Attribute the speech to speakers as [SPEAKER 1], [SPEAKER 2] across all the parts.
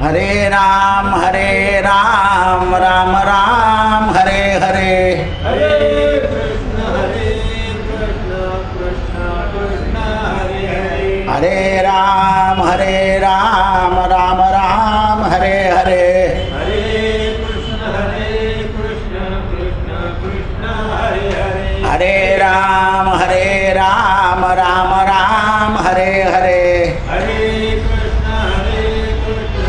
[SPEAKER 1] हरे राम राम राम हरे हरे,
[SPEAKER 2] हरे कृष्ण कृष्ण कृष्ण हरे हरे,
[SPEAKER 1] हरे राम राम राम हरे हरे,
[SPEAKER 2] हरे कृष्ण कृष्ण कृष्ण हरे हरे,
[SPEAKER 1] हरे राम राम हरे हरे,
[SPEAKER 2] हरे कृष्ण कृष्ण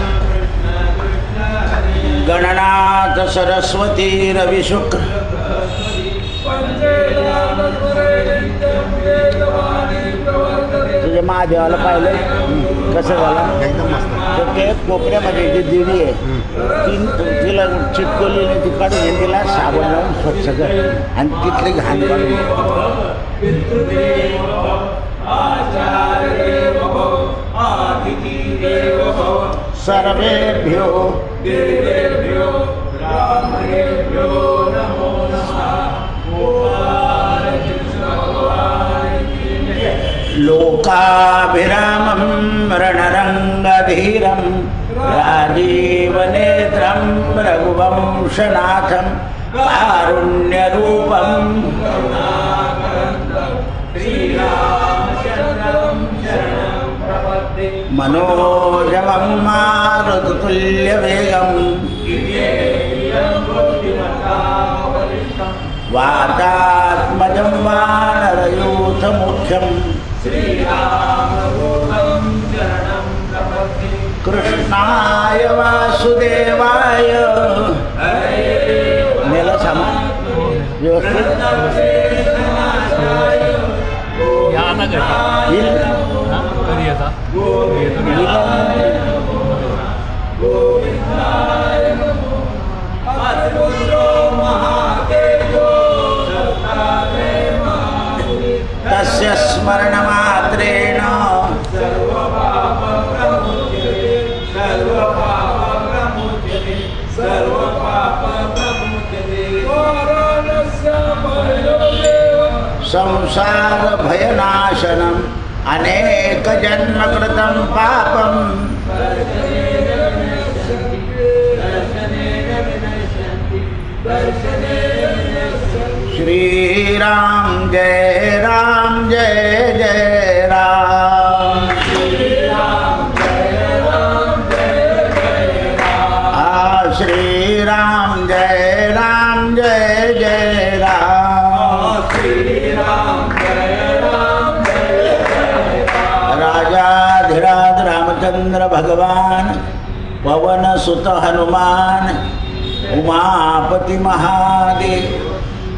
[SPEAKER 2] कृष्ण हरे,
[SPEAKER 1] गणनाथ सरस्वती रवि शुक्र तुझे महादेवाला पाहिलं कसं झालं
[SPEAKER 3] एकदम मस्त.
[SPEAKER 1] तर ते कोपऱ्यामध्ये जी दिवी आहे तिला चिटकवली नाही, ती काढून घेऊन तिला साबण लावून स्वच्छ कर आणि तिथली घाण काढून सर्वेभ्यो
[SPEAKER 2] देवेभ्यो ब्राह्मणेभ्यो नमो नमः.
[SPEAKER 1] लोकाभिरामं रणरङ्गधीरं राजीवनेत्रं रघुवंशनाथं कारुण्यरूपं
[SPEAKER 2] श्रीरामचन्द्रं शरणं प्रपद्ये,
[SPEAKER 1] मनोजवं मारुततुल्यवेगं वातात्मजं वानरयूथमुख्यं
[SPEAKER 2] श्रीरामदूतं शरणं प्रपद्ये,
[SPEAKER 1] कृष्णाय वासुदेवाय नेला सामान व्यवस्थित येईल. तस्य स्मरणमात्रेण संसार भयनाशनम् अनेकजन्मकृतं पापं श्रीराम जय जय राम, श्रीराम जय जय राम, राजाधिराज रामचंद्र भगवान, पवन सुत हनुमान, उमापति महादेव,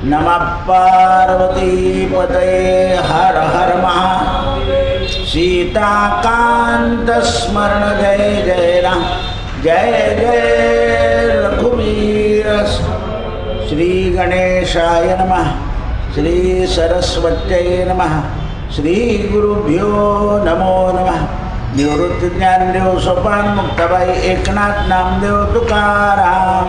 [SPEAKER 1] नमः पार्वती पतये हर हर महादेव, सीताकांत स्मरण जय जय राम, जय जय रघुवीर, श्री गणेशाय नमः, श्री सरस्वत्यै नमः, श्री गुरुभ्यो नमो नमः. निवृत्ती ज्ञानदेव सोपान मुक्ताबाई एकनाथ नामदेव तुकाराम,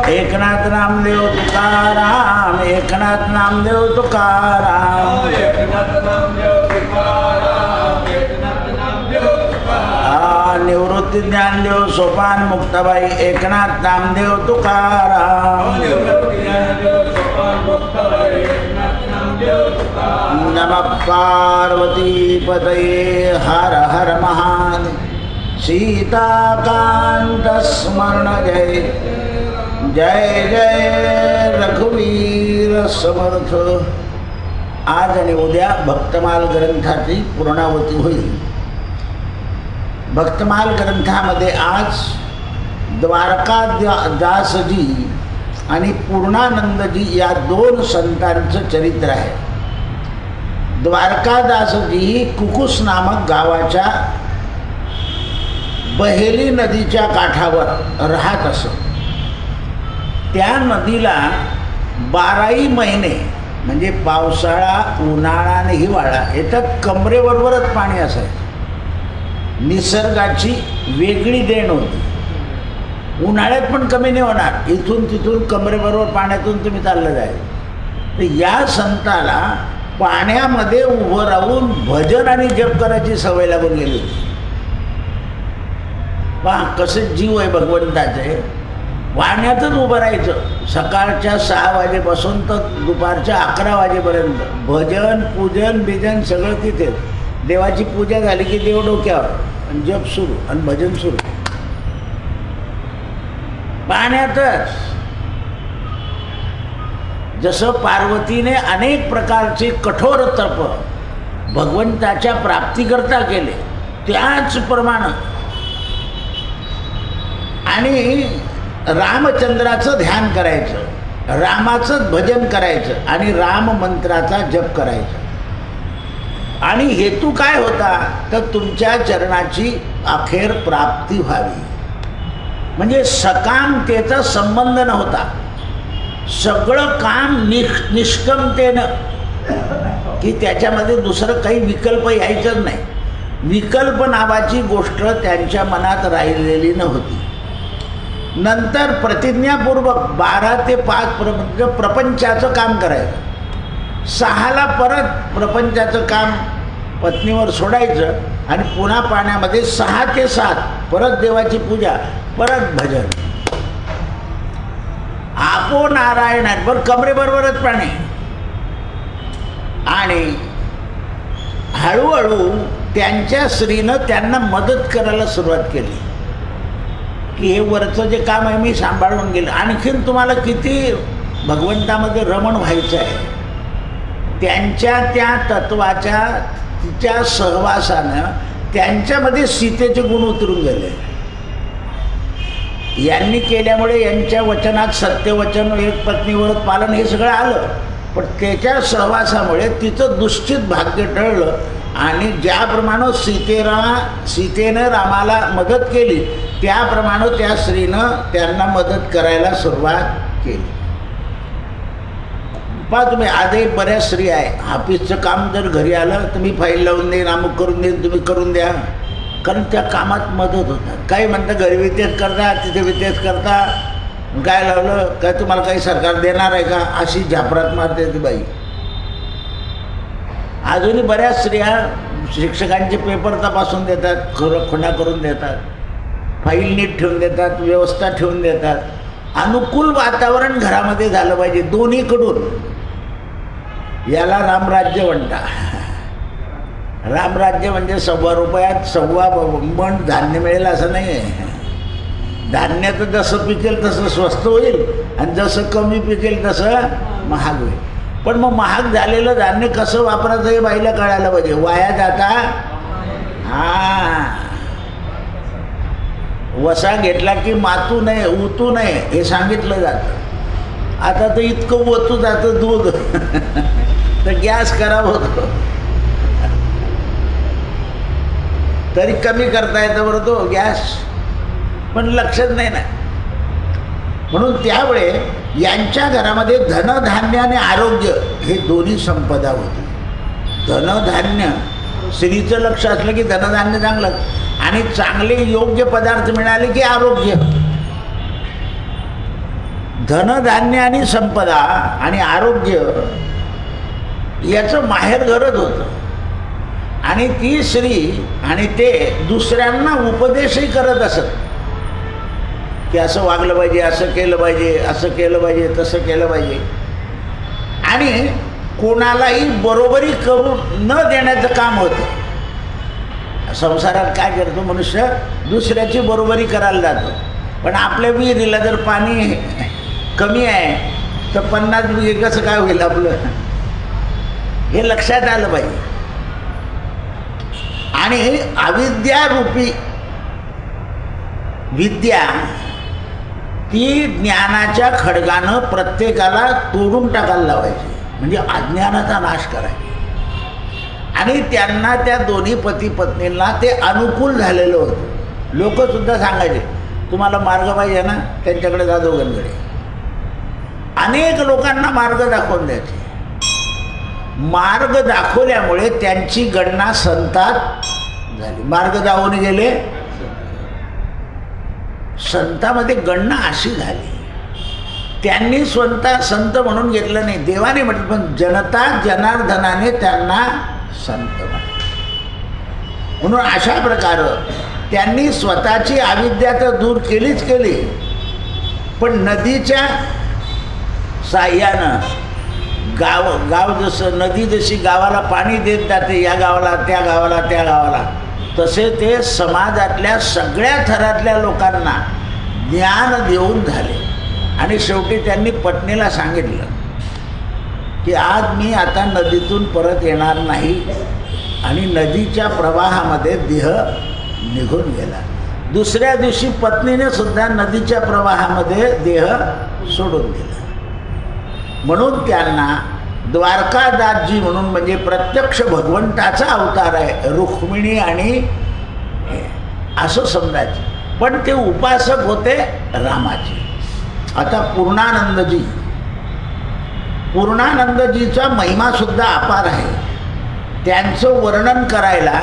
[SPEAKER 1] एकनाथ नामदेव तुकाराम, एकनाथ नामदेव तुकाराम, निवृत्ती ज्ञानदेव सोपान मुक्ताबाई एकनाथ नामदेव तुकाराम, नमः पार्वती पतये हर हर महादेव, सीताकांत स्मरण जय जय जय रघुवीर समर्थ. आज आणि उद्या भक्तमाल ग्रंथाची पूर्णावती होईल. भक्तमाल ग्रंथामध्ये आज द्वारकादासजी आणि पूर्णानंदजी या दोन संतांचं चरित्र आहे. द्वारकादासजी कुकुस नामक गावाच्या बहेली नदीच्या काठावर राहत असत. त्या नदीला 12ही महिने म्हणजे पावसाळा, उन्हाळा आणि हिवाळा याच्यात कमरेबरोबरच पाणी असायचं. निसर्गाची वेगळी देण होती. उन्हाळ्यात पण कमी नाही होणार, इथून तिथून कमरेबरोबर पाण्यातून तुम्ही चाललं जायचं. तर या संताला पाण्यामध्ये उभं राहून भजन आणि जप करायची सवय लागून गेली होती. पहा कसं जीव आहे भगवंताचे. पाण्यातच उभं राहायचं सकाळच्या 6 वाजेपासून तर दुपारच्या 11 वाजेपर्यंत. भजन पूजन बिजन सगळं तिथेच. देवाची पूजा झाली की देव डोक्यावर आणि जप सुरू आणि भजन सुरू पाण्यातच. जसं पार्वतीने अनेक प्रकारचे कठोर तप भगवंताच्या प्राप्तीकरता केले त्याचप्रमाणे आणि रामचंद्राचं ध्यान करायचं, रामाचं भजन करायचं आणि राम मंत्राचा जप करायचा. आणि हेतू काय होता तर तुमच्या चरणाची अखेर प्राप्ती व्हावी. म्हणजे सकामतेचा संबंध नव्हता. सगळं काम निष्कमतेनं की त्याच्यामध्ये दुसरं काही विकल्प यायचंच नाही. विकल्प नावाची गोष्ट त्यांच्या मनात राहिलेली नव्हती. नंतर प्रतिज्ञापूर्वक 12 ते 5 प्रपंचाचं काम करायचं. 6ला परत प्रपंचाचं काम पत्नीवर सोडायचं आणि पुन्हा पाण्यामध्ये 6 ते 7 परत देवाची पूजा, परत भजन. आपो नारायण बरं कमरेबरोबरच पाणी. आणि हळूहळू त्यांच्या स्त्रीनं त्यांना मदत करायला सुरुवात केली की हे वरचं जे काम आहे मी सांभाळून गेलं. आणखीन तुम्हाला किती भगवंतामध्ये रमण व्हायचं आहे. त्यांच्या त्या तत्वाच्या तिच्या सहवासानं त्यांच्यामध्ये सीतेचे गुण उतरून गेले. यांनी केल्यामुळे यांच्या वचनात सत्यवचन, एक पत्नीव्रत पालन हे सगळं आलं. पण त्याच्या सहवासामुळे तिचं दुश्चित भाग्य टळलं आणि ज्याप्रमाणे सीतेनं रामाला मदत केली त्याप्रमाणे त्या स्त्रीनं त्यांना मदत करायला सुरुवात केली. पहा तुम्ही आजही बऱ्याच स्त्री आहे. ऑफिसचं काम जर घरी आलं तर मी फाईल लावून देईन, अमुक करून देईन, तुम्ही करून द्या. कारण त्या कामात मदत होतात. काही म्हणतं घरी वितेच करता, तिथे वितेच करता, काय लावलं काय तुम्हाला काही सरकार देणार आहे का, अशी झापरात मारते ती बाई. अजूनही बऱ्याच स्त्रिया शिक्षकांचे पेपर तपासून देतात, खुणा करून देतात, फाईल नीट ठेवून देतात, व्यवस्था ठेवून देतात. अनुकूल वातावरण घरामध्ये झालं पाहिजे दोन्हीकडून. याला रामराज्य म्हणतात. रामराज्य म्हणजे 1.25 रुपयात 1.25 मन धान्य मिळेल असं नाही आहे. धान्य तर जसं पिकेल तसं स्वस्त होईल आणि जसं कमी पिकेल तसं महाग होईल. पण मग महाग झालेलं धान्य कसं वापरायचं हे बाईला कळायला पाहिजे. वाया जाता वसा घेतला की मातू नये, उतू नये हे सांगितलं जातं. आता तर इतकं ओतू जातं दूध तर गॅस खराब होतो. तरी कमी करता येतं बरं तो गॅस, पण लक्षात नाही ना. म्हणून त्यामुळे यांच्या घरामध्ये धनधान्य आणि आरोग्य हे दोन्ही संपदा होती. धनधान्य स्त्रीचं लक्ष असलं की धनधान्य चांगलं आणि चांगले योग्य पदार्थ मिळाले की आरोग्य. धनधान्य आणि संपदा आणि आरोग्य याचं माहेर घरच होतं. आणि ती स्त्री आणि ते दुसऱ्यांना उपदेशही करत असत की असं वागलं पाहिजे, असं केलं पाहिजे, असं केलं पाहिजे, तसं केलं पाहिजे. आणि कोणालाही बरोबरी करून न देण्याचं काम होतं. संसारात काय करतो मनुष्य, दुसऱ्याची बरोबरी करायला जातो. पण आपल्या विहिरीला जर पाणी कमी आहे तर 50 बिघे कसं काय होईल आपलं, हे लक्षात आलं पाहिजे. आणि अविद्यारूपी विद्या ती ज्ञानाच्या खड्गानं प्रत्येकाला तोडून टाकायला लावायची, म्हणजे अज्ञानाचा नाश करायचा. आणि त्यांना त्या दोन्ही पती पत्नींना ते अनुकूल झालेलं होतं. लोकसुद्धा सांगायचे तुम्हाला मार्ग पाहिजे ना, त्यांच्याकडे जा दोघांकडे. अनेक लोकांना मार्ग दाखवून द्यायचे. मार्ग दाखवल्यामुळे त्यांची गणना संतात झाली. मार्ग दाखवून गेले, संतामध्ये गणना अशी झाली त्यांनी स्वतः संत म्हणून घेतलं नाही, देवाने म्हटलं, पण जनता जनार्दनाने त्यांना संत म्हटलं. म्हणून अशा प्रकारे त्यांनी स्वतःची अविद्या तर दूर केलीच केली, पण नदीच्या साह्यानं गाव जसं नदी जशी गावाला पाणी देत जाते, या गावाला त्या गावाला त्या गावाला, तसे ते समाजातल्या सगळ्या थरातल्या लोकांना ज्ञान देऊन झाले. आणि शेवटी त्यांनी पत्नीला सांगितलं की आज मी आता नदीतून परत येणार नाही, आणि नदीच्या प्रवाहामध्ये देह निघून गेला. दुसऱ्या दिवशी पत्नीने सुद्धा नदीच्या प्रवाहामध्ये देह सोडून दिला. म्हणून त्यांना द्वारकादासजी म्हणून, म्हणजे प्रत्यक्ष भगवंताचा अवतार आहे, रुक्मिणी आणि असं समजायचं, पण ते उपासक होते रामाचे. आता पूर्णानंदजीचा महिमा सुद्धा अपार आहे. त्यांचं वर्णन करायला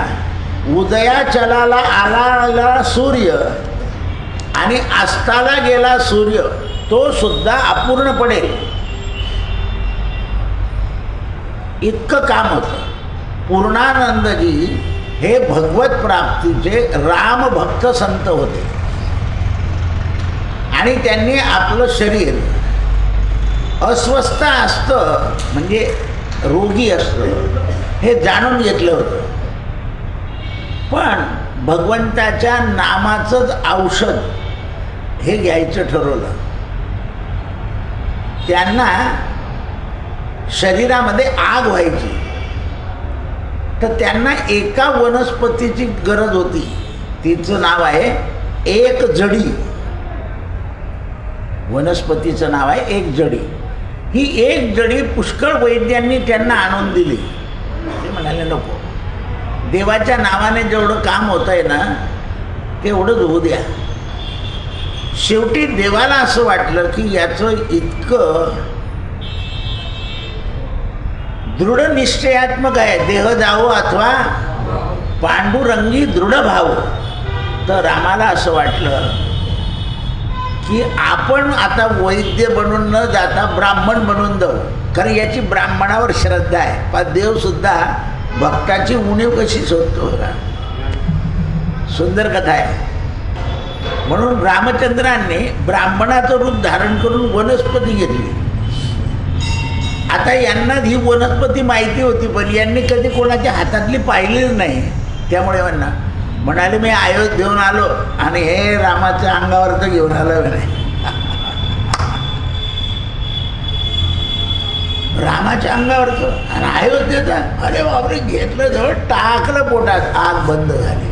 [SPEAKER 1] उदयाचलाला आला सूर्य आणि अस्ताला गेला सूर्य, तो सुद्धा अपूर्ण पडेल इतकं काम होतं. पूर्णानंदजी हे भगवत प्राप्तीचे रामभक्त संत होते, आणि त्यांनी आपलं शरीर अस्वस्थ असतं, म्हणजे रोगी असतं, हे जाणून घेतलं होतं. पण भगवंताच्या नामाचंच औषध हे घ्यायचं ठरवलं. त्यांना शरीरामध्ये आग व्हायची, तर त्यांना एका वनस्पतीची गरज होती. तिचं नाव आहे एक जडी. वनस्पतीचं नाव आहे एक जडी. ही एक जडी पुष्कळ वैद्यांनी त्यांना आणून दिली. ते म्हणाले नको, देवाच्या नावाने जेवढं काम होत आहे ना तेवढंच होऊ द्या. शेवटी देवाला असं वाटलं की याचं इतकं दृढ निश्चयात्मक आहे, देह जावो अथवा पांडुरंगी दृढ भाव. तर रामाला असं वाटलं की आपण आता वैद्य बनून न जाता ब्राह्मण बनून जाऊ, कारण याची ब्राह्मणावर श्रद्धा आहे. पण देवसुद्धा भक्ताची उणीव कशी शोधतो बघा, सुंदर कथा आहे. म्हणून रामचंद्रांनी ब्राह्मणाचं रूप धारण करून वनस्पती घेतली. आता यांना ही वनस्पती माहिती होती, पण यांनी कधी कोणाच्या हातातली पाहिलीच नाही. त्यामुळे म्हणाले मी अयोध्येहून आलो आणि हे रामाच्या अंगावरचं घेऊन आलं नाही. रामाच्या अंगावरचं आणि अयोध्येचा, अरे बापरे, घेतलं जवळ टाकलं पोटात, आग बंद झाली.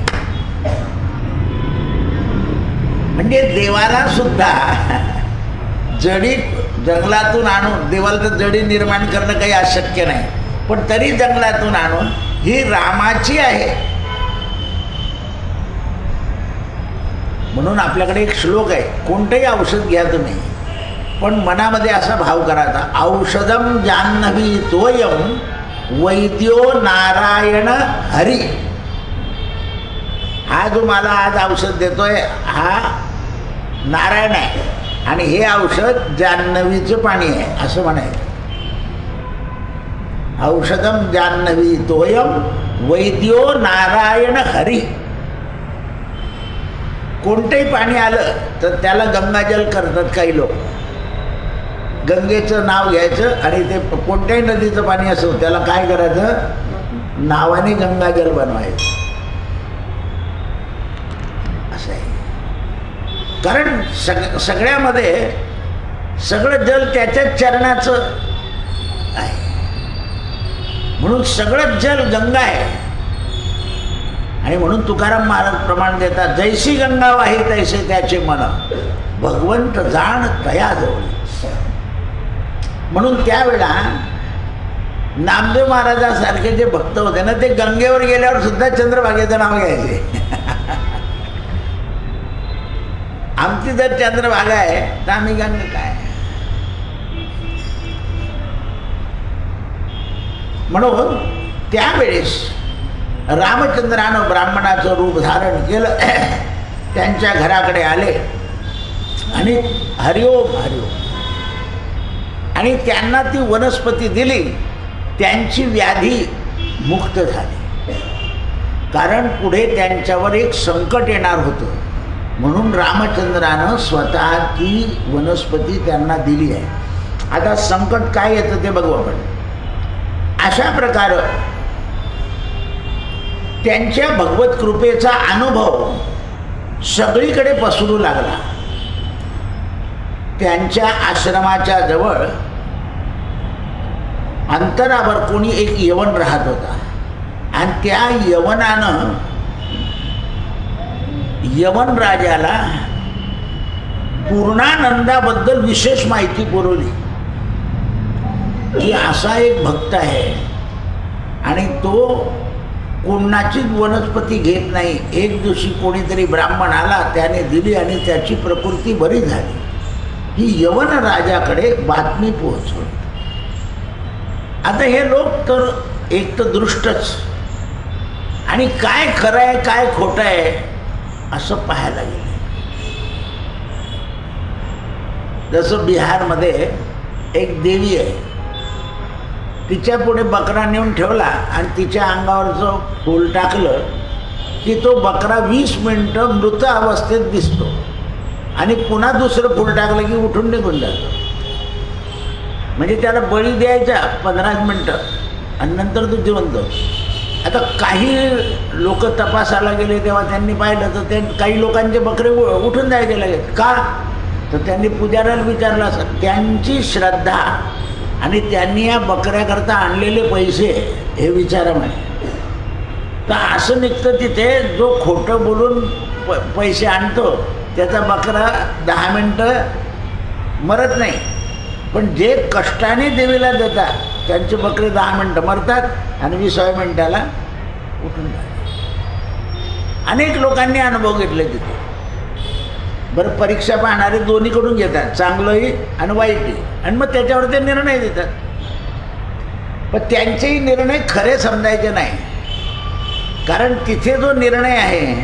[SPEAKER 1] म्हणजे देवाला सुद्धा जडी जंगलातून आणून, देवाला तर जडी निर्माण करणं काही अशक्य नाही, पण तरी जंगलातून आणून ही रामाची आहे. म्हणून आपल्याकडे एक श्लोक आहे, कोणतंही औषध घ्या तुम्ही, पण मनामध्ये असा भाव करायचा, औषधम जान्हवी तोयम वैद्यो नारायण हरी. हा जो मला आज औषध देतोय हा नारायण आहे, आणि हे औषध जान्हवीचं पाणी आहे, असं म्हणायचं. औषधम जान्हवी तोयम वैद्यो नारायण हरी. कोणतंही पाणी आलं तर त्याला गंगाजल करतात काही लोक. गंगेचं नाव घ्यायचं आणि ते कोणत्याही नदीचं पाणी असो त्याला काय करायचं, नावाने गंगाजल बनवायचं, असं आहे. कारण सगळ्यामध्ये सगळं जल त्याच्याच चरणाचं आहे, म्हणून सगळंच जल गंगा आहे. आणि म्हणून तुकाराम महाराज प्रमाण देतात, जैसी गंगा वाही तैसे त्याचे मन, भगवंत जाण तयाजवळ. म्हणून त्यावेळा नामदेव महाराजासारखे जे भक्त होते ना, ते गंगेवर गेल्यावर सुद्धा चंद्रभागेचं नाव घ्यायचे. आमची जर चंद्रभागा आहे तर आम्ही गंगा काय. म्हणून त्यावेळेस रामचंद्रानं ब्राह्मणाचं रूप धारण केलं, त्यांच्या घराकडे आले आणि हरिओम हरिओम आणि त्यांना ती वनस्पती दिली, त्यांची व्याधी मुक्त झाली. कारण पुढे त्यांच्यावर एक संकट येणार होतं, म्हणून रामचंद्रानं स्वतः ती वनस्पती त्यांना दिली आहे. आता संकट काय येतं ते बघू आपण. अशा प्रकारे त्यांच्या भगवत कृपेचा अनुभव सगळीकडे पसरू लागला. त्यांच्या आश्रमाच्या जवळ अंतरावर कोणी एक यवन राहत होता आणि त्या यवनानं यवन राजाला पूर्णानंदाबद्दल विशेष माहिती पुरवली की असा एक भक्त आहे आणि तो कोणाचीच वनस्पती घेत नाही. एक दिवशी कोणीतरी ब्राह्मण आला, त्याने दिली आणि त्याची प्रकृती बरी झाली. ही यवन राजाकडे बातमी पोहोचवली. आता हे लोक तर एक तर दृष्टच आणि काय खरं आहे काय खोटं आहे असं पाहायला गेले. जसं बिहारमध्ये एक देवी आहे, तिच्या पुढे बकरा नेऊन ठेवला आणि तिच्या अंगावरचं फूल टाकलं की तो बकरा 20 मिनिटं मृत अवस्थेत दिसतो आणि पुन्हा दुसरं फूल टाकलं की उठून निघून जातो. म्हणजे त्याला बळी द्यायचा 15 मिनिटं आणि नंतर तो जिवंत. आता काही लोक तपासायला गेले तेव्हा त्यांनी पाहिलं तर ते काही लोकांचे बकरे उठून जायचे लगेच. का तर त्यांनी पुजाऱ्याला विचारलं असं. त्यांची श्रद्धा आणि त्यांनी या बकऱ्याकरता आणलेले पैसे हे विचारामुळे. तर असं निघतं तिथे जो खोटं बोलून पैसे आणतो त्याचा बकरा 10 मिनटं मरत नाही, पण जे कष्टाने देवीला देतात त्यांचे बकरे 10 मिनटं मरतात आणि 20व्या मिनिटाला उठून जातात. अनेक लोकांनी अनुभव घेतले तिथे. बरं, परीक्षा पाहणारे दोन्हीकडून घेतात, चांगलंही आणि वाईटही, आणि मग त्याच्यावर ते निर्णय देतात. पण त्यांचेही निर्णय खरे समजायचे नाही. कारण तिथे जो निर्णय आहे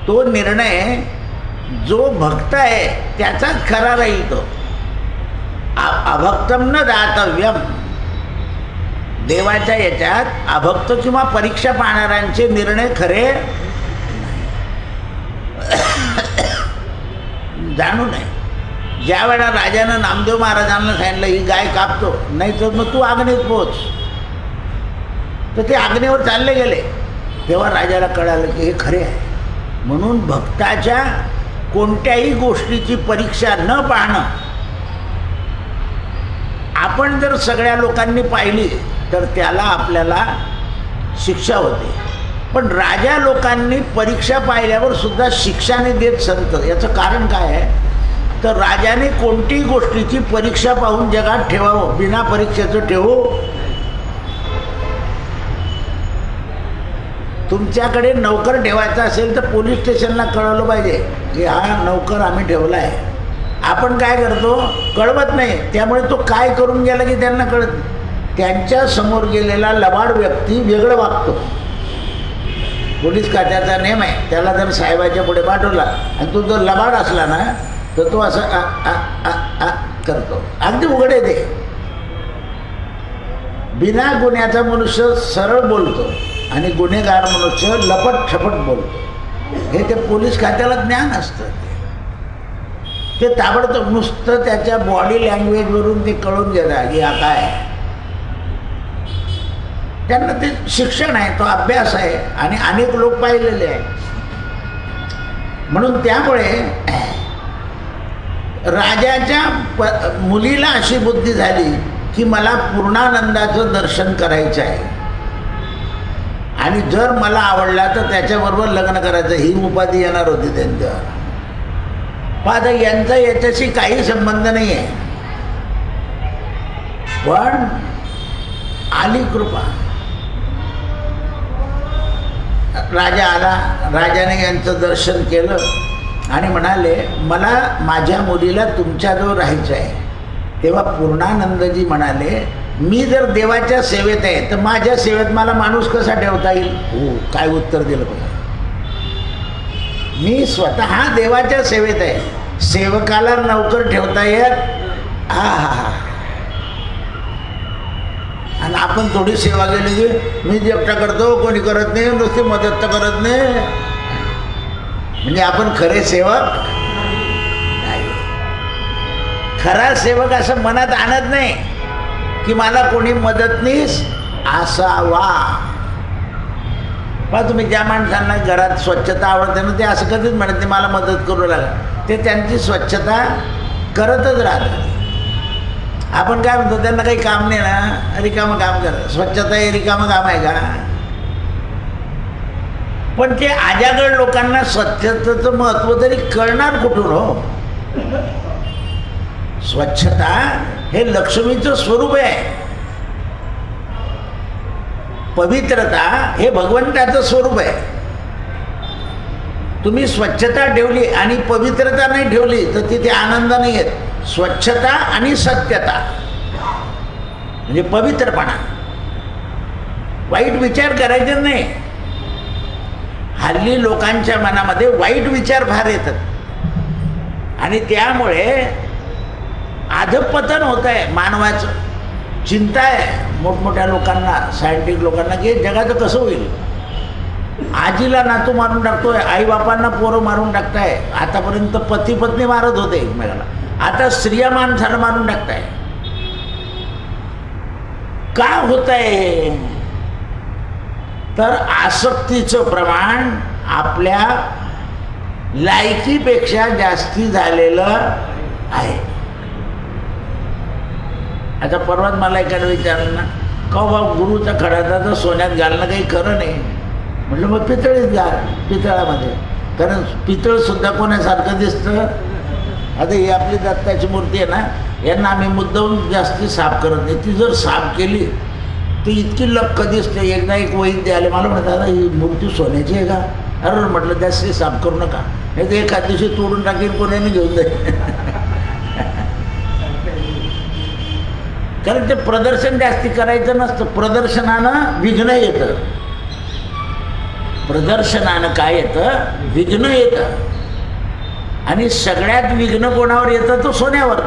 [SPEAKER 1] तो निर्णय जो भक्त आहे त्याचाच खरा राहील. तो अभक्तम न दातव्यम. देवाच्या याच्यात अभक्त किंवा परीक्षा पाहणाऱ्यांचे निर्णय खरे जाणू नये. ज्या वेळा राजानं नामदेव महाराजांना सांगितलं ही गाय कापतो, नाही तर मग तू आग्नेत पोच, तर ते आग्नेवर चालले गेले. तेव्हा राजाला कळालं की हे खरे आहे. म्हणून भक्ताच्या कोणत्याही गोष्टीची परीक्षा न पाहणं. आपण जर सगळ्या लोकांनी पाहिली तर त्याला आपल्याला शिक्षा होते, पण राजा लोकांनी परीक्षा पाहिल्यावर सुद्धा शिक्षा नाही देत संत. याचं कारण काय आहे तर राजाने कोणतीही गोष्टीची परीक्षा पाहून जगात ठेवावं, बिना परीक्षेचं ठेवू. तुमच्याकडे नौकर ठेवायचा असेल तर पोलीस स्टेशनला कळवलं पाहिजे की हा नौकर आम्ही ठेवला आहे. आपण काय करतो कळवत नाही, त्यामुळे तो काय करून गेला की त्यांना कळत नाही. त्यांच्या समोर गेलेला लबाड व्यक्ती वेगळं वागतो. पोलीस खात्याचा नियम आहे, त्याला जर साहेबाच्या पुढे पाठवला आणि तो जर लबाड असला ना तर तो असं करतो, अगदी उघडे ते. बिना गुन्ह्याचा मनुष्य सरळ बोलतो आणि गुन्हेगार मनुष्य लपट छपट बोलतो. हे ते पोलीस खात्याला ज्ञान असतं. ते ताबडतोब नुसतं त्याच्या बॉडी लँग्वेजवरून ते कळून घेतात की हा काय. त्यांना ते शिक्षण आहे, तो अभ्यास आहे आणि अनेक लोक पाहिलेले आहेत. म्हणून त्यामुळे राजाच्या मुलीला अशी बुद्धी झाली की मला पूर्णानंदाचं दर्शन करायचं आहे आणि जर मला आवडला तर त्याच्याबरोबर लग्न करायचं, ही उपाधी येणार होती त्यांच्यावर. पण यांचा याच्याशी काही संबंध नाही आहे. पण आली कृपा. राजा आला, राजाने यांचं दर्शन केलं आणि म्हणाले मला माझ्या मुलीला तुमच्याजवळ राहायचं आहे. तेव्हा पूर्णानंदजी म्हणाले मी जर देवाच्या सेवेत आहे तर माझ्या सेवेत मला माणूस कसा ठेवता येईल. हो, काय उत्तर दिलं बघा. मी स्वतः देवाच्या सेवेत आहे, सेवकाला नौकर ठेवता येत हा. आणि आपण थोडी सेवा केली की मी एकटा करतो, कोणी करत नाही, नुसती मदत तर करत नाही, म्हणजे आपण खरे सेवक नाही. खरा सेवक असं मनात आणत नाही की मला कोणी मदतनीस असावा. पहा तुम्ही ज्या माणसांना घरात स्वच्छता आवडते ना ते असं कधीच म्हणत नाही मला मदत करू लागा, ते त्यांची स्वच्छता करतच राहतात. आपण काय म्हणतो त्यांना काही काम नाही ना, रिकामं काम करा, स्वच्छता हे रिकामं काम आहे का? पण ते आजागड लोकांना स्वच्छतेचं महत्त्व तरी कळणार कुठून हो? स्वच्छता हे लक्ष्मीचं स्वरूप आहे, पवित्रता हे भगवंताचं स्वरूप आहे. तुम्ही स्वच्छता ठेवली आणि पवित्रता नाही ठेवली तर तिथे आनंद नाही येत. स्वच्छता आणि सत्यता म्हणजे पवित्रपणा, वाईट विचार करायचे नाही. हल्ली लोकांच्या मनामध्ये वाईट विचार फार येतात आणि त्यामुळे अधःपतन होत आहे मानवाचं. चिंता आहे मोठमोठ्या लोकांना, सायंटिस्ट लोकांना की जगाचं कसं होईल. आजीला नातू मारून टाकतोय, आईबापांना पोरं मारून टाकताय. आतापर्यंत पती पत्नी मारत होते एकमेकाला, आता स्त्रिया माणसाला मारून टाकताय. का होत आहे? तर आसक्तीचं प्रमाण आपल्या लायकीपेक्षा जास्ती झालेलं आहे. आता परवाच मला एखादं विचारलं ना, का बाबा गुरुचा खडाचा तर सोन्यात घालणं काही खरं नाही. म्हटलं मग पितळीत घाल, पितळामध्ये, कारण पितळसुद्धा कोणासारखं दिसतं. आता ही आपली दत्ताची मूर्ती आहे ना, यांना आम्ही मुद्दाहून जास्ती साफ करत नाही. ती जर साफ केली तर इतकी लक्क दिसते. एकदा एक वैद्य आले, मला म्हणतात दादा ही मूर्ती सोन्याची आहे का? अरे म्हटलं जास्ती साफ करू नका, नाही तर एखाद दिवशी तोडून टाकेल, कोणाने घेऊन जाईल. कारण ते प्रदर्शन जास्ती करायचं नसतं, प्रदर्शनानं विघ्न येतं. प्रदर्शनानं काय येतं? विघ्न येतं. आणि सगळ्यात विघ्न कोणावर येतं? तो सोन्यावर.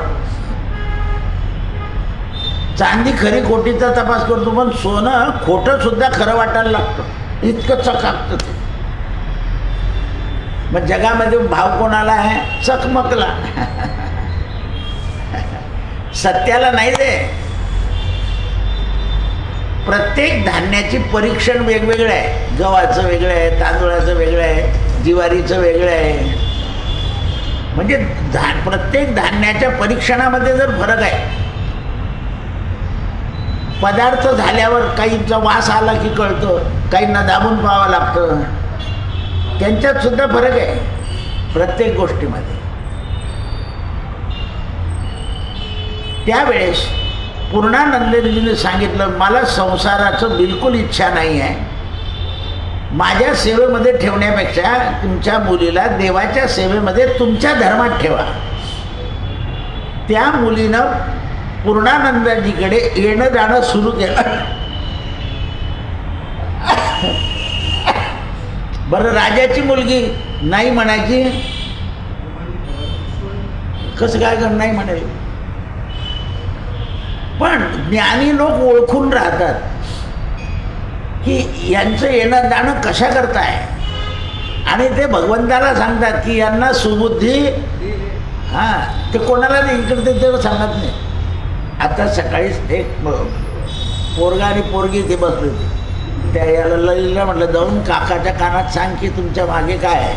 [SPEAKER 1] चांदी खरी खोटीचा तपास करतो, पण सोनं खोटं सुद्धा खरं वाटायला लागतं, इतकं चकाकतं ते. मग जगामध्ये भाव कोणाला आहे? चकमकला. सत्याला नाही दे. प्रत्येक धान्याची परीक्षण वेगवेगळं आहे. गव्हाचं वेगळं आहे, तांदूळाचं वेगळं आहे, ज्वारीचं वेगळं आहे. म्हणजे प्रत्येक धान्याच्या परीक्षणामध्ये जर फरक आहे. पदार्थ झाल्यावर काहींचा वास आला की कळतं, काहींना दाबून पाहावं लागतं. त्यांच्यात सुद्धा फरक आहे प्रत्येक गोष्टीमध्ये. त्यावेळेस पूर्णानंदजीने सांगितलं, मला संसाराचं बिलकुल इच्छा नाही आहे. माझ्या सेवेमध्ये ठेवण्यापेक्षा तुमच्या मुलीला देवाच्या सेवेमध्ये तुमच्या धर्मात ठेवा. त्या मुलीनं पूर्णानंदजीकडे येणं जाणं सुरू केलं. बरं, राजाची मुलगी नाही म्हणायची, कसं काय कर नाही म्हणाल. पण ज्ञानी लोक ओळखून राहतात की यांचं येणं जाणं कशा करताय, आणि ते भगवंताला सांगतात की यांना सुबुद्धी. हां, ते कोणाला नाही, इकडे ते सांगत नाही. आता सकाळीच एक पोरगा आणि पोरगी ते बसले होते. त्या याला ललितला म्हटलं जाऊन काकाच्या कानात सांग की तुमच्या मागे काय आहे.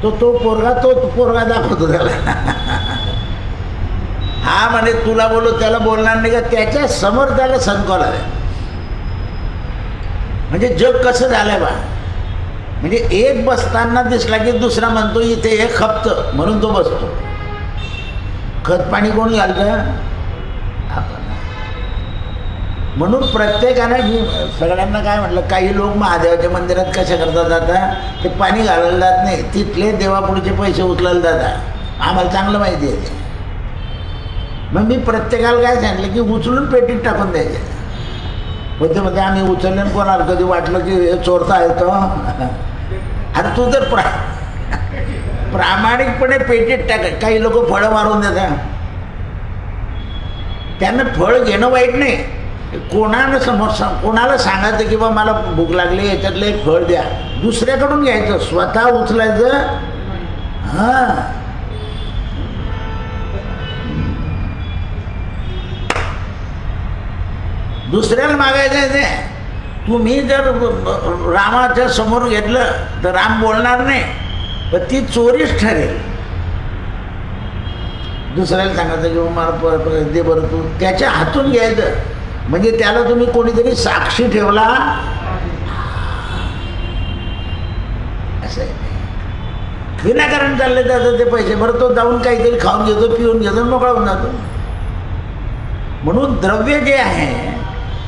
[SPEAKER 1] तो पोरगा दाखवतो त्याला. हा म्हणे तुला बोलू, त्याला बोलणार नाही का? त्याच्या समोर त्याला संकोला आहे. म्हणजे जग कसं झालंय बा. म्हणजे एक बसताना दिसला की दुसरा म्हणतो इथे एक खपतं, म्हणून तो बसतो. खत पाणी कोण घालतं? आपण. म्हणून प्रत्येकाने मी सगळ्यांना काय म्हटलं, काही लोक महादेवाच्या मंदिरात कशा करतात जातात, ते पाणी घालायला जात नाही, तिथले देवापुढचे पैसे उचलायला जातात. आम्हाला चांगलं माहिती आहे ते. मग मी प्रत्येकाला काय सांगितलं की उचलून पेटीत टाकून द्यायचे. मध्ये आम्ही उचलले, कोणाला कधी वाटलं की हे चोरता येतो. अरे तू जर प्रामाणिकपणे पेटीत टाका. काही लोक फळं मारून देतात. त्यांना फळ घेणं वाईट नाही. कोणाला सांगायचं की बा मला भूक लागली, याच्यातलं एक फळ द्या. दुसऱ्याकडून घ्यायचं, स्वतः उचलायचं. हां, दुसऱ्याला मागायचं ते. तुम्ही जर रामाच्या समोर घेतलं तर राम बोलणार नाही, पण ती चोरीच ठरेल. दुसऱ्याला सांगायचं की मला दे बरं, तू त्याच्या हातून घ्यायचं. म्हणजे त्याला तुम्ही कोणीतरी साक्षी ठेवला असं आहे. विनाकारण चालले जातं ते पैसे. बरं तो जाऊन काहीतरी खाऊन घेतो, पिऊन घेतो, मोकळा होऊन जातो. म्हणून द्रव्य जे आहे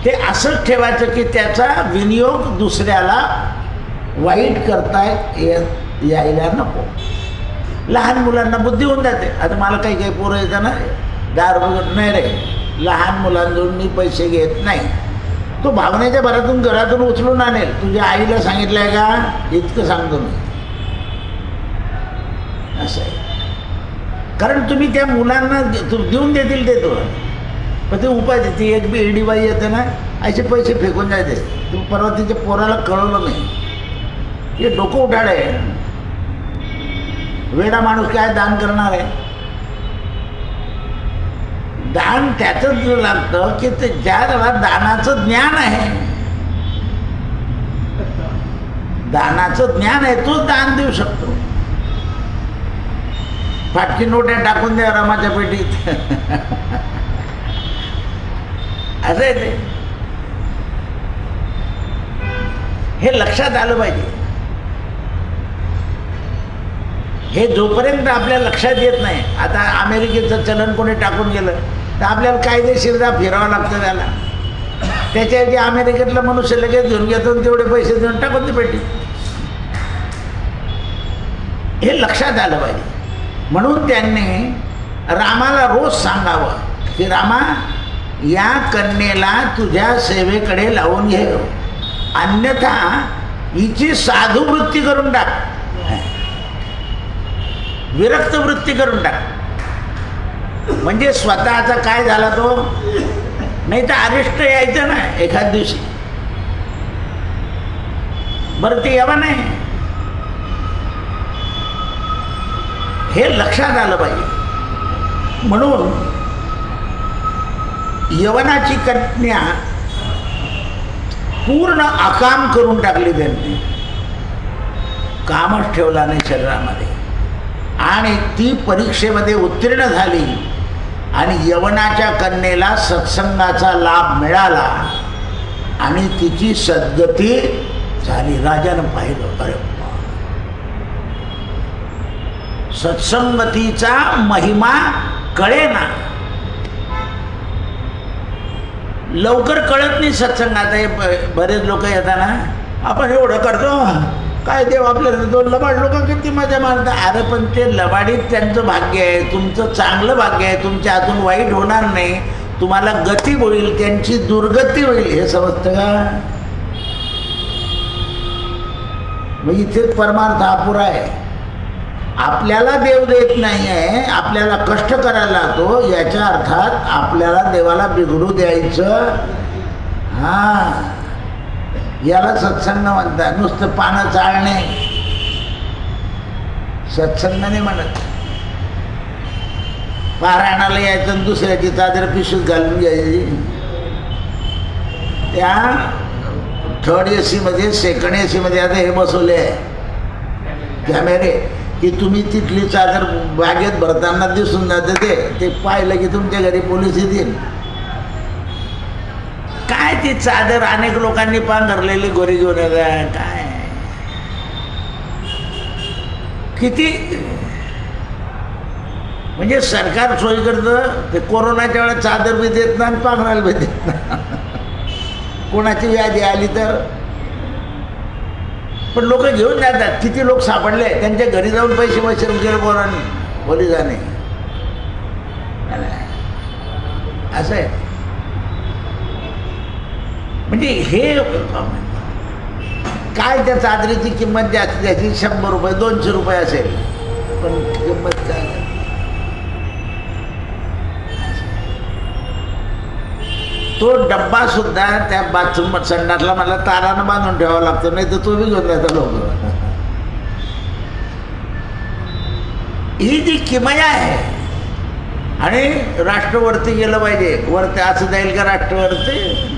[SPEAKER 1] ते असंच ठेवायचं की त्याचा विनियोग दुसऱ्याला वाईट करता यायला नको. लहान मुलांना बुद्धी होऊन जाते. आता मला काही पोरं येतं ना, 10 रुपये नाही रे, लहान मुलांजवळून मी पैसे घेत नाही. तो भावनेच्या भरातून घरातून उचलून आणेल. तुझ्या आईला सांगितलं आहे का? इतकं सांगतो मी. असं आहे. कारण तुम्ही त्या मुलांना देऊन देतील ते तो, पण ते उपाय देते. एक बी एडी बाई येते ना, असे पैसे फेकून जायचे. तू परवा तिच्या पोराला कळवलं नाही. हे डोकं उठाड आहे. वेडा माणूस काय दान करणार आहे? दान त्याचंच लागतं की ते ज्याला दानाचं ज्ञान आहे, दानाचं ज्ञान आहे, तोच दान देऊ शकतो. फाटकी नोट्या टाकून द्या रामाच्या पेटीत असं आहे ते. हे लक्षात आलं पाहिजे. हे जोपर्यंत आपल्या लक्षात येत नाही. आता अमेरिकेचं चलन कोणी टाकून गेलं तर आपल्याला कायदेशीरता फिरावं लागतं त्याला. त्याच्याऐवजी अमेरिकेतला मनुष्य लगेच घेऊन घेतो, तेवढे पैसे देऊन टाकून ते पेटी. हे लक्षात आलं पाहिजे. म्हणून त्यांनी रामाला रोज सांगावं की रामा, या कन्येला तुझ्या सेवेकडे लावून घे, अन्यथा हिची साधू वृत्ती करून टाक, विरक्त वृत्ती करून टाक. म्हणजे स्वतःचा काय झाला तो, नाही तर अरिष्ट यायचं ना एखाद दिवशी. बरं ते यावं नाही, हे लक्षात आलं पाहिजे. म्हणून यवनाची कन्या पूर्ण अकाम करून टाकली त्यांनी. कामच ठेवला नाही शरीरामध्ये. आणि ती परीक्षेमध्ये उत्तीर्ण झाली आणि यवनाच्या कन्येला सत्संगाचा लाभ मिळाला आणि तिची सद्गती झाली. राजानं पाहिलं, अरे सत्संगतीचा महिमा कळेना. लवकर कळत नाही सत्संगात. बरेच लोक येतात ना, आपण एवढं करतो, काय देव आपल्याला दोन लबाड लोक किती मजा मारतात. अरे पण ते लबाडीत त्यांचं भाग्य आहे, तुमचं चांगलं भाग्य आहे, तुमच्या हातून वाईट होणार नाही, तुम्हाला गती होईल, त्यांची दुर्गती होईल. हे समजतं का? मग इथेच परमार्थ अपुरा आहे. आपल्याला देव देत नाही आहे, आपल्याला कष्ट करायला लागतो, याच्या अर्थात आपल्याला देवाला बिघडू द्यायचं. हां, याला सत्संग म्हणतात. नुसतं पानं चाळणे सत्संग नाही म्हणत. पारायणाला यायचं, दुसऱ्याची चादर पिशवीत घालून घ्यायची. त्या 3rd AC मध्ये, 2nd AC मध्ये आता हे बसवले आहे कॅमेरे की तुम्ही तिथली चादर बागेत भरताना दिसून जाते. ते पाहिलं की तुमच्या घरी पोलीस येतील. काय ती चादर अनेक लोकांनी पांघरलेली गोरी घेऊन येतात. काय किती म्हणजे सरकार सोय करतं. ते कोरोनाच्या वेळेस चादर बी देत नाही, पांघरायला बी देत नाही. कोणाची व्याधी आली तर. पण लोक घेऊन जातात. किती लोक सापडले, त्यांच्या घरी जाऊन पैसे वसूल केले पोलिसांनी. असं आहे. म्हणजे हे काय, त्या चादरीची किंमत जास्तीत जास्त 100 रुपये 200 रुपये असेल. पण किंमत काय नाही. तो डब्बा सुद्धा त्या बाथरूम संडासला मला तारानं बांधून ठेवावा लागतो, नाही तर तो बी घेऊन जायचा लोक. ही जी किमया आहे. आणि राष्ट्रवरती गेलं पाहिजे, वरती असं जाईल का राष्ट्रवरती?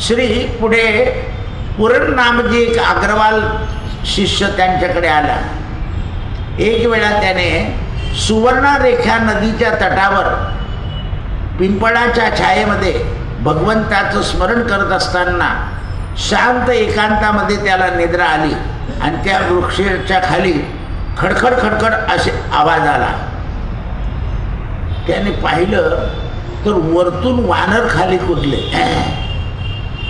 [SPEAKER 1] श्री पुढे पुरण नामजी एक अग्रवाल शिष्य त्यांच्याकडे आला. एक वेळा त्याने सुवर्णरेखा नदीच्या तटावर पिंपळाच्या छायेमध्ये भगवंताचं स्मरण करत असताना शांत एकांतामध्ये त्याला निद्रा आली आणि त्या वृक्षाच्या खाली खडखड खडखड असे आवाज आला. त्याने पाहिलं तर वरतून वानर खाली कुदले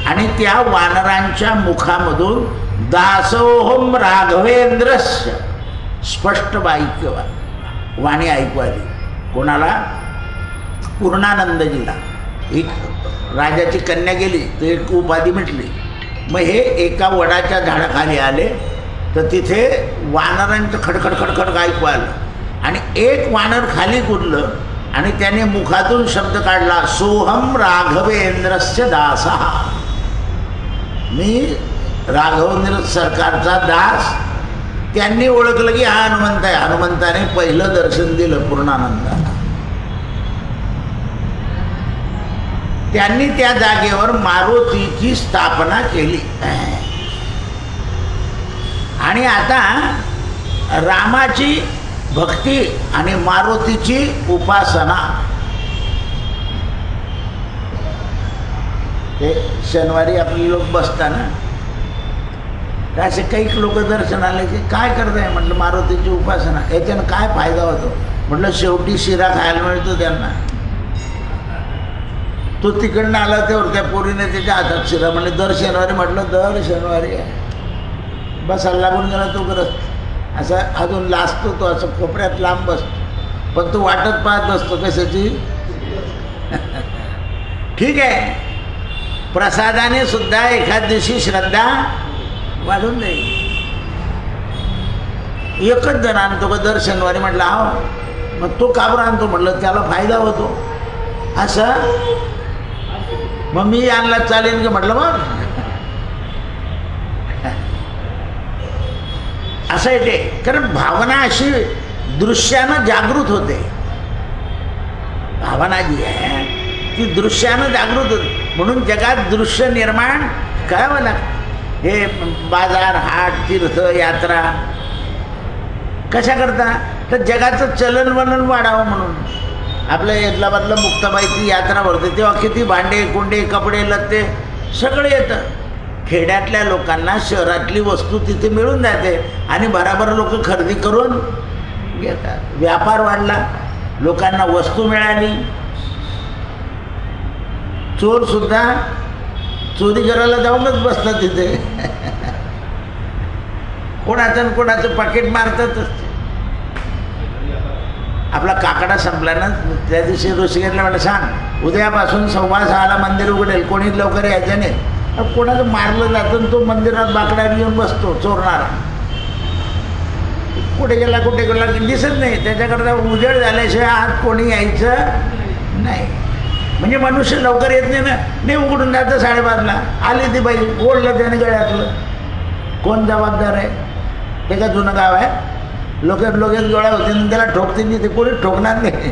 [SPEAKER 1] आणि त्या वानरांच्या मुखामधून दासोहम राघवेंद्रस्य स्पष्ट वाणी ऐकू आली. कोणाला? पूर्णानंदजीला. एक राजाची कन्या गेली तर एक उपाधी मिटली. मग हे एका वडाच्या झाडाखाली आले तर तिथे वानरांचं खडखड खडखड ऐकू आलं आणि एक वानर खाली कुदलं आणि त्याने मुखातून शब्द काढला, सोहम राघवेंद्रस्य दासा. मी राघवेंद्र सरकारचा दास. त्यांनी ओळखलं की हा हनुमंत आहे. हनुमंताने पहिलं दर्शन दिलं पूर्णानंदाला. त्यांनी त्या जागेवर मारुतीची स्थापना केली. आणि आता रामाची भक्ती आणि मारुतीची उपासना. हे शनिवारी आपले लोक बसताना असे काही लोक दर्शनाला की काय करताय म्हटलं मारुतीची उपासना. याच्यानं काय फायदा होतो म्हटलं शेवटी शिरा खायला मिळतो त्यांना. तो तिकडनं आला तेव्हा त्या पोरीने त्याच्या हातात शिरा म्हणले दर शनिवारी. म्हटलं दर शनिवारी बसायला लागून गेला तो करत असा अजून लाजतो तो, असं कोपऱ्यात लांब बसतो पण तो वाटत पाहत बसतो कशाची. ठीक आहे, प्रसादाने सुद्धा एखाद दिवशी श्रद्धा वाढून जाईल. एकच जण आणतो का दर शनिवारी. म्हटलं हा मग तो का बरं आणतो म्हटलं त्याला फायदा होतो असं. मग मी आणला चालेल का म्हटलं. मग असं येते कारण भावना अशी दृश्यानं जागृत होते. भावना जी आहे ती दृश्यानं जागृत होते. म्हणून जगात दृश्य निर्माण करावं लागतं. हे बाजार हाट तीर्थ यात्रा कशा करता तर जगाचं चलनवलन वाढावं म्हणून. आपल्या हैदराबादला मुक्ताबाईची यात्रा भरते तेव्हा किती भांडे कुंडे कपडे लत्ते सगळं येतं. खेड्यातल्या लोकांना शहरातली वस्तू तिथे मिळून जाते आणि बराबर लोक खरेदी करून घेतात. व्यापार वाढला, लोकांना वस्तू मिळाली. चोर सुद्धा चोरी करायला जाऊनच बसतात तिथे. कोणाचं कोणाचं पाकिट मारतातच. आपला काकडा संपला ना त्या दिवशी ऋषिकेशला म्हटलं सांग उद्यापासून 6:15 मंदिर उघडेल, कोणी लवकर यायचं नाही. कोणाचं मारलं जातं तो मंदिरात बाकडा घेऊन बसतो चोरणारा. कुठे गेला कुठे गेला दिसत नाही. त्याच्याकरता उजेड झाल्याशिवाय आत कोणी यायचं नाही. म्हणजे मनुष्य लवकर येत नाही ना. नाही उघडून जातं 5:30ला. आली ती बाई ओढलं त्याने गळ्यातलं. कोण जबाबदार आहे? ते का जुनं गाव आहे. लोक गोळ्या होते आणि त्याला ठोकते नाही. ते कोणी ठोकणार नाही.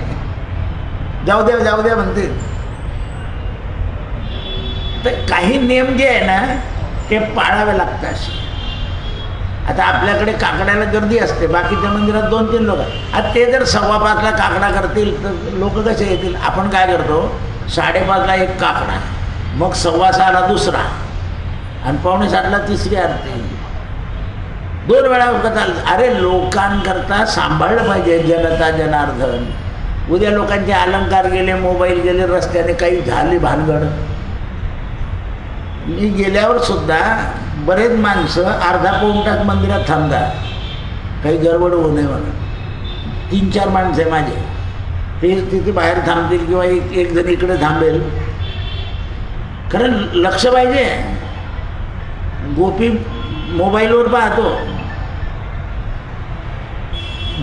[SPEAKER 1] जाऊ द्या म्हणते. तर काही नियम जे आहे ना ते पाळावे लागतात. आता आपल्याकडे काकड्याला गर्दी असते, बाकीच्या मंदिरात 2-3 लोक. आता ते जर 5:15ला काकडा करतील तर लोक कसे येतील. आपण काय करतो 5:30ला एक काकडा, मग 6:15ला दुसरा आणि 6:45ला तिसरी आरती. 2 वेळा चालतं. अरे लोकांकरता सांभाळलं पाहिजे जनता जनार्दन. उद्या लोकांचे अलंकार गेले, मोबाईल गेले, रस्त्याने काही झाली भानगड. मी गेल्यावर सुद्धा बरेच माणसं अर्धा पाऊण तास मंदिरात थांबतात काही गडबड होऊ नये म्हणून. 3-4 माणसं आहे माझे, ते तिथे बाहेर थांबतील किंवा एक जण इकडे थांबेल. कारण लक्ष पाहिजे. गोपी मोबाईलवर पाहतो,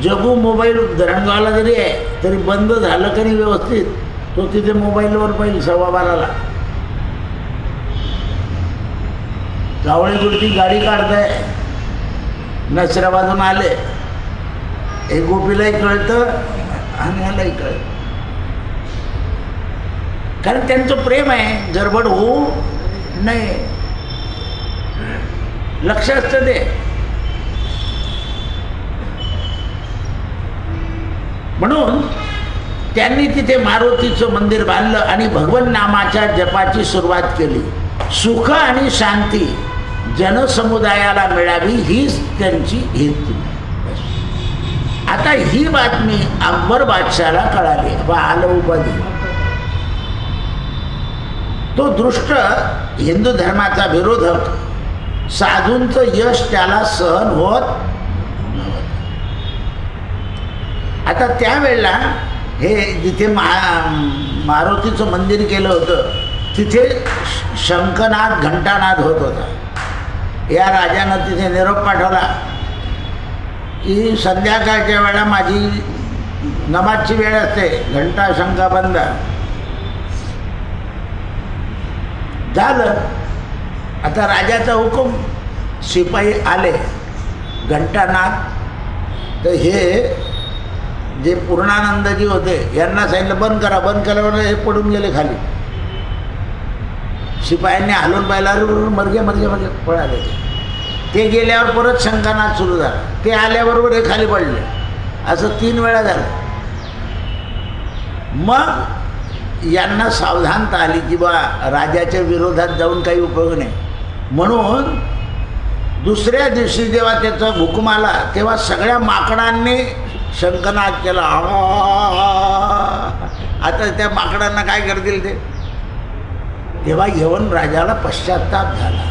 [SPEAKER 1] जगू मोबाईल धरणगावला जरी आहे तरी बंद झालं का नाही व्यवस्थित, तो तिथे मोबाईलवर पाहिजे 12:15 जावळे गुडती गाडी काढताय, नसराबादून आले, हे गोपीलाही कळतं आणि ह्यालाही कळतं, कारण त्यांचं प्रेम आहे, गडबड होऊ नये, लक्ष असतं ते. म्हणून त्यांनी तिथे मारुतीचं मंदिर बांधलं आणि भगवन नामाच्या जपाची सुरुवात केली. सुख आणि शांती जनसमुदायाला मिळावी हीच त्यांची हेतू. आता ही बातमी अकबर बादशाला कळाली, आलं उपाधी. तो दृष्ट हिंदू धर्माचा विरोधक साधूंचं यश त्याला सहन होत नव्हतं. आता त्यावेळेला हे जिथे मारुतीचं मंदिर केलं होतं तिथे शंखनाद घंटानाद होत होता. या राजानं तिथे निरोप पाठवला की संध्याकाळच्या वेळा माझी नमाजची वेळ असते, घंटा शंका बंद झालं. आता राजाचा हुकूम, शिपाई आले, घंटानाद. तर हे जे पूर्णानंदजी होते यांना सांगितलं बंद करा. बंद केल्यावर हे पडून गेले खाली. शिपायांनी हालून पाहिल्यावर मरगे मरगे मरगे पळाले. ते गेल्यावर परत शंकानाद सुरू झाला. ते आल्याबरोबर हे खाली पडले. असं 3 वेळा झालं. मग यांना सावधानता आली की बा राजाच्या विरोधात जाऊन काही उपयोग नाही. म्हणून दुसऱ्या दिवशी जेव्हा त्याचा हुकूम आला तेव्हा सगळ्या माकडांनी शंखनाद केला. आता त्या माकडांना काय करतील ते. तेव्हा येऊन राजाला पश्चाताप झाला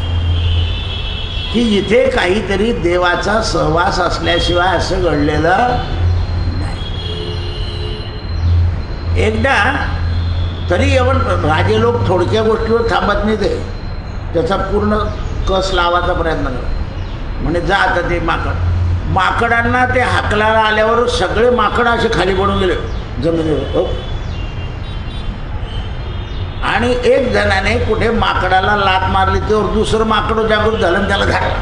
[SPEAKER 1] की इथे काहीतरी देवाचा सहवास असल्याशिवाय असं घडलेलं नाही. एकदा तरी येऊन राजे लोक थोडक्या गोष्टीवर थांबत नाही, ते त्याचा पूर्ण कस लावायचा प्रयत्न करतो. म्हणजे जा आता ते माकडांना ते हाकलाला आल्यावर सगळे माकड असे खाली पडून गेले जमिनीवर. आणि एक जणाने कुठे माकडाला लात मारली तेव्हा दुसरं माकड जागृत झालं आणि त्याला झालं.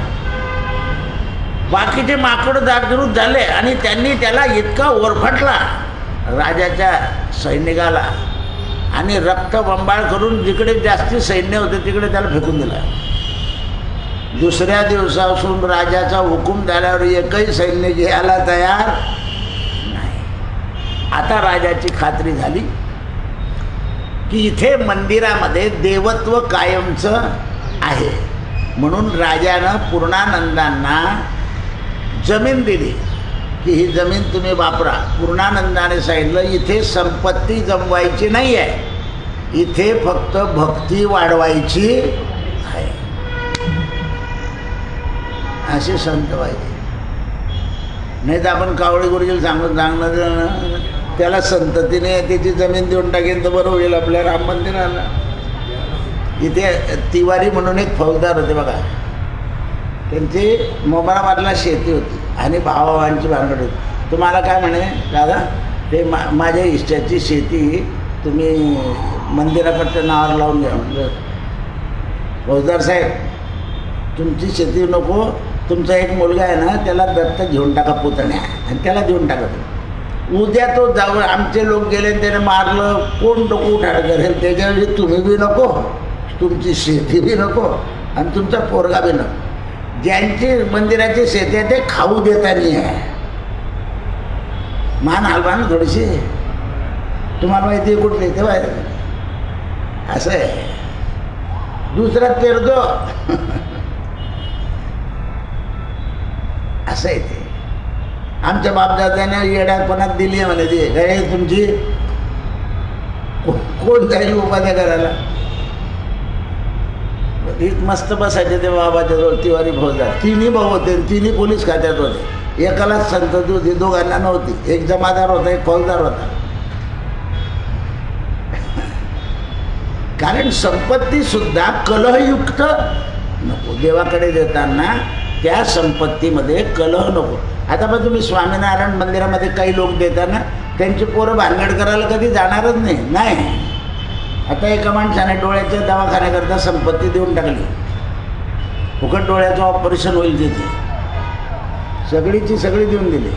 [SPEAKER 1] बाकीचे माकड जागृत झाले आणि त्यांनी त्याला इतका ओरफटला राजाच्या सैनिकाला आणि रक्तबंबाळ करून जिकडे जास्ती सैन्य होते तिकडे त्याला फेकून दिला. दुसऱ्या दिवसापासून राजाचा हुकूम झाल्यावर एकही सैन्य घ्यायला तयार नाही. आता राजाची खात्री झाली की इथे मंदिरामध्ये देवत्व कायमचं आहे. म्हणून राजानं पूर्णानंदांना जमीन दिली की ही जमीन तुम्ही वापरा. पूर्णानंदाने सांगितलं इथे संपत्ती जमवायची नाही आहे, इथे फक्त भक्ती वाढवायची आहे. असे संत व्हायचे. नाही तर आपण कावळे गुरुजीला सांगणं त्याला संततीने त्याची जमीन देऊन टाकेन तर बरं होईल आपल्या राम मंदिराला. इथे तिवारी म्हणून एक फौजदार होते बघा, त्यांची मोबाराबादला शेती होती आणि भावाभावांची भानगड होती. तुम्हाला काय म्हणे दादा ते माझ्या इष्टाची शेती तुम्ही मंदिराकडच्या नावावर लावून घ्या. म्हणजे फौजदार साहेब तुमची शेती नको, तुमचा एक मुलगा आहे ना त्याला दत्तक घेऊन टाका पुतण्या आणि त्याला देऊन टाका. उद्या तो जाऊ आमचे लोक गेले त्याने मारलं कोण डोकं उठाड करेल त्याच्याऐवजी तुम्ही बी नको, तुमची शेती बी नको आणि तुमचा पोरगा बी नको. ज्यांची मंदिराची शेती आहे ते खाऊ देता नाही आहे. मान हलवा ना थोडीशी. तुम्हाला माहिती आहे कुठली तेव्हा असं आहे. दुसरा पेरदो असं आहे ते. आमच्या बापदादाने येड्यापणात दिली आहे म्हणे ती काय तुमची कोण जाईल उपाध्या करायला. मस्त बसायचे ते बाबाच्या जवळ तिवारी फौजदार. 3 भाऊ होते, 3 पोलीस खात्यात होते. एकालाच संतती होती, दोघांना नव्हती. एक जमादार होता, एक फौजदार होता. कारण संपत्ती सुद्धा कलहयुक्त नको. देवाकडे देताना त्या संपत्तीमध्ये कलह नको. आता पण तुम्ही स्वामीनारायण मंदिरामध्ये काही लोक देताना त्यांची पोरं भानगड करायला कधी जाणारच नाही. आता एका माणसाने डोळ्याच्या दवाखान्याकरता संपत्ती देऊन टाकली. फुकट डोळ्याचं ऑपरेशन होईल तिथे, सगळीची सगळी देऊन दिली.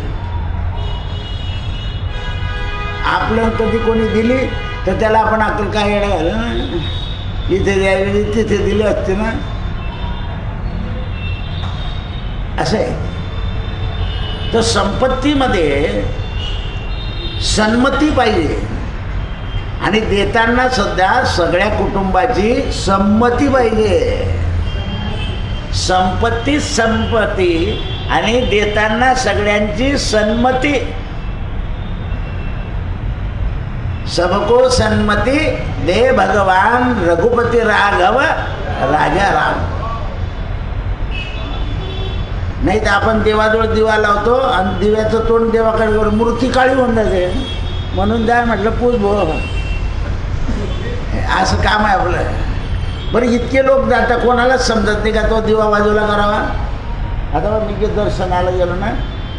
[SPEAKER 1] आपल्या कधी कोणी दिली तर त्याला आपण अक्कल काय येणं घालं, इथे द्यावी तिथे दिले असते ना, असं आहे. तर संपत्तीमध्ये सन्मती पाहिजे आणि देताना सध्या सगळ्या कुटुंबाची संमती पाहिजे. संपत्ती आणि देताना सगळ्यांची सन्मती. सबको सन्मती दे भगवान रघुपती राघव राजा राम. नाही तर आपण देवाजवळ दिवा लावतो आणि दिव्याचं तोंड देवाकडे मूर्ती काळी होऊन जाते. म्हणून द्या म्हटलं पूज भो, असं काम आहे आपलं. बरं इतके लोक जातात, कोणालाच समजत नाही का तो दिवा बाजूला करावा. आता मी दर्शनाला गेलो ना,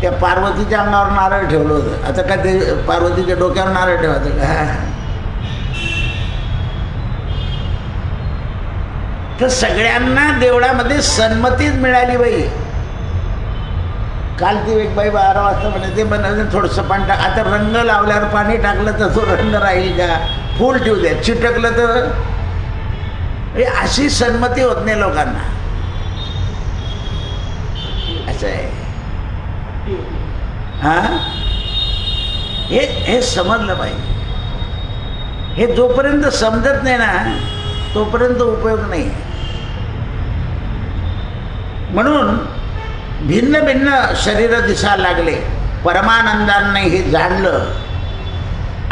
[SPEAKER 1] त्या पार्वतीच्या अंगावर नारळ ठेवलं होतं. आता काय ते पार्वतीच्या डोक्यावर नारळ ठेवायचं का? तर सगळ्यांना देवळामध्ये सन्मतीच मिळाली बाई. काल ती एक बाई 12 वाजता म्हणे ते बनवलं थोडंसं पाणी टाक. आता रंग लावल्यावर पाणी टाकलं तर तो रंग राहील का? फूल ठेवू द्या, चिटकलं तर. अशी सन्मती होत नाही लोकांना, असं आहे. हां, हे समजलं पाहिजे. हे जोपर्यंत समजत नाही ना तोपर्यंत उपयोग नाही. म्हणून भिन्न भिन्न शरीर दिसायला लागले. परमानंदांनी हे जाणलं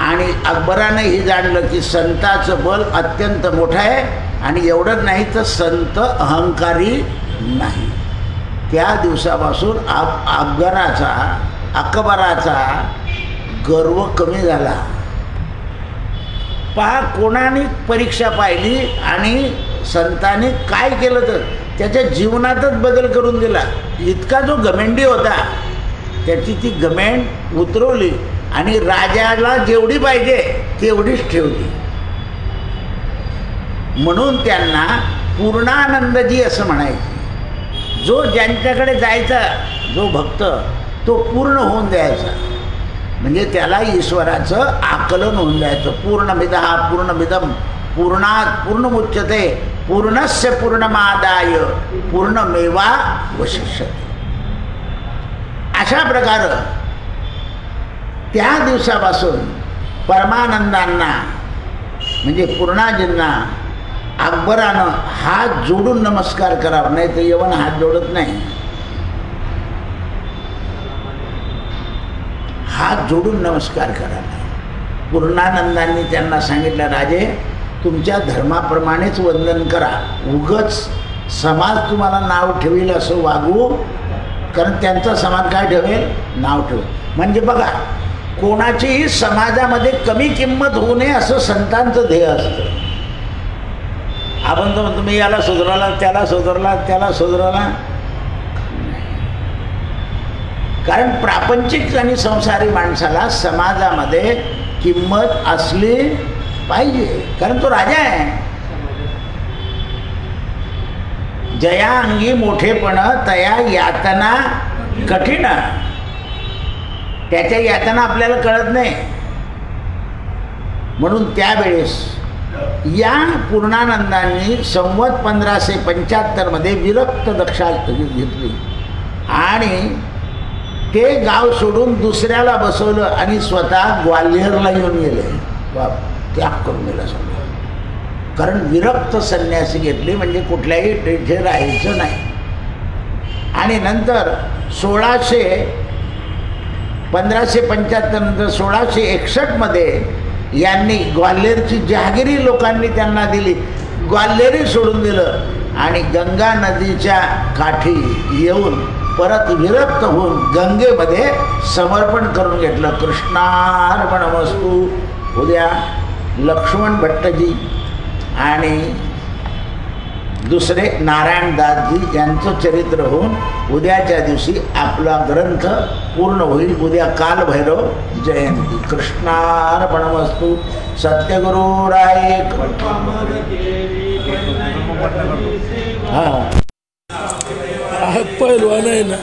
[SPEAKER 1] आणि अकबरानं हे जाणलं की संताचं बल अत्यंत मोठं आहे आणि एवढंच नाही तर संत अहंकारी नाही. त्या दिवसापासून अकबराचा गर्व कमी झाला. पहा, कोणाने परीक्षा पाहिली आणि संतांनी काय केलं तर त्याच्या जीवनातच बदल करून दिला. इतका जो घमेंडी होता त्याची ती घमेंड उतरवली आणि राजाला जेवढी पाहिजे तेवढीच ठेवली. म्हणून त्यांना पूर्णानंदजी असं म्हणायचे. जो ज्यांच्याकडे जायचा जो भक्त तो पूर्ण होऊन द्यायचा, म्हणजे त्याला ईश्वराचं आकलन होऊन द्यायचं. पूर्णमिदः पूर्णमिदं पूर्णात् पूर्णमुच्यते पूर्णस्य पूर्णमादाय पूर्णमेवावशिष्यते. अशा प्रकारे त्या दिवसापासून परमानंदांना म्हणजे पूर्णाजींना अकबरानं हात जोडून नमस्कार करावा, नाही तर यवन हात जोडत नाही. हात जोडून नमस्कार करावा. पूर्णानंदांनी त्यांना सांगितलं, राजे तुमच्या धर्माप्रमाणेच वंदन करा, उगच समाज तुम्हाला नाव ठेवेल असं वागू, कारण त्यांचा समाज काय ठेवेल? नाव ठेवेल. म्हणजे बघा, कोणाचीही समाजामध्ये कमी किंमत होऊ नये असं संतांचं ध्येय असतं. आपण तर म्हणतो मी याला सुधारला, त्याला सुधारला, त्याला सुधारला. कारण प्रापंचिक आणि संसारी माणसाला समाजामध्ये किंमत असली पाहिजे, कारण तो राजा आहे. जया अंगी मोठेपण तया यातना कठीण. त्याच्या यातना आपल्याला कळत नाही. म्हणून त्यावेळेस या पूर्णानंदांनी संवत 1575 विरक्त दक्षा घेतली आणि ते गाव सोडून दुसऱ्याला बसवलं आणि स्वतः ग्वाल्हेरला येऊन गेले. त्याग करून गेला सगळं. कारण विरक्त संन्यासी घेतली म्हणजे कुठल्याही तिथे राहायचं नाही. आणि नंतर 1575 नंतर 1661 यांनी ग्वाल्हेरची जहागिरी लोकांनी त्यांना दिली. ग्वाल्हेरही सोडून दिलं आणि गंगा नदीच्या काठी येऊन परत विरक्त होऊन गंगेमध्ये समर्पण करून घेतलं. कृष्णार्पणमस्तु. उद्या लक्ष्मण भट्टजी आणि दुसरे नारायणदासजी यांचं चरित्र होऊन उद्याच्या दिवशी आपला ग्रंथ पूर्ण होईल. उद्या कालभैरव जयंती. कृष्णार्पणमस्तु. सत्यगुरु राय.
[SPEAKER 2] सेवा
[SPEAKER 1] हां
[SPEAKER 3] पहिलवान आहे ना